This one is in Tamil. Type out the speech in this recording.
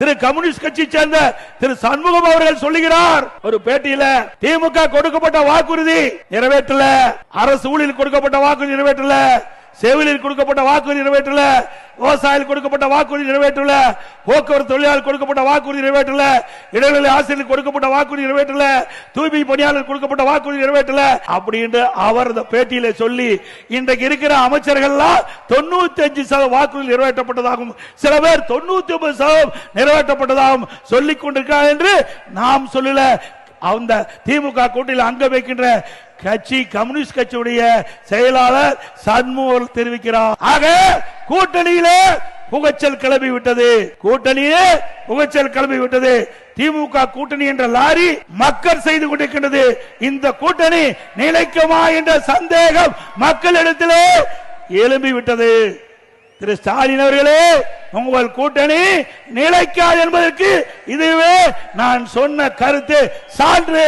திரு கம்யூனிஸ்ட் கட்சி சேர்ந்த திரு சண்முகம் அவர்கள் சொல்லுகிறார் ஒரு பேட்டியில, திமுக கொடுக்கப்பட்ட வாக்குறுதி நிறைவேற்றல, அரசு ஊழியர் கொடுக்கப்பட்ட வாக்குறுதி நிறைவேற்றல, செவிலியர் கொடுக்கப்பட்ட வாக்குறுதி நிறைவேற்றல, விவசாயிகள் கொடுக்கப்பட்ட வாக்குறுதி நிறைவேற்றல, போக்குவரத்து தொழிலாளர் கொடுக்கப்பட்ட வாக்குறுதி நிறைவேற்றல, இடைநிலை ஆசிரியர் கொடுக்கப்பட்ட வாக்குறுதி நிறைவேற்றல, தூய்மை பணியாளர் கொடுக்கப்பட்ட வாக்குறுதி நிறைவேற்றல அப்படின்னு அவர் பேட்டியில சொல்லி, இன்றைக்கு இருக்கிற அமைச்சர்கள் 95% வாக்குறுதி நிறைவேற்றப்பட்டதாகவும் சில பேர் 99% நிறைவேற்றப்பட்டதாகவும் சொல்லிக் கொண்டிருக்கிறார் என்று நாம் சொல்லல. அந்த திமுக கூட்டணியில் அங்க வைக்கின்ற கட்சி கம்யூனிஸ்ட் கட்சியுடைய செயலாளர் சண்முகம் தெரிவிக்கிறார். ஆக கூட்டணியிலே புகைச்சல் கிளம்பி விட்டது, கூட்டணியே புகைச்சல் கிளம்பி விட்டது. திமுக கூட்டணி என்ற லாரி மக்கள் செய்து கொண்டிருக்கின்றது. இந்த கூட்டணி நிலைக்குமா என்ற சந்தேகம் மக்களிடத்திலே எழும்பி விட்டது. திரு ஸ்டாலின் அவர்களே, உங்கள் கூட்டணி நிலைக்காது என்பதற்கு இதுவே நான் சொன்ன கருத்து சான்று.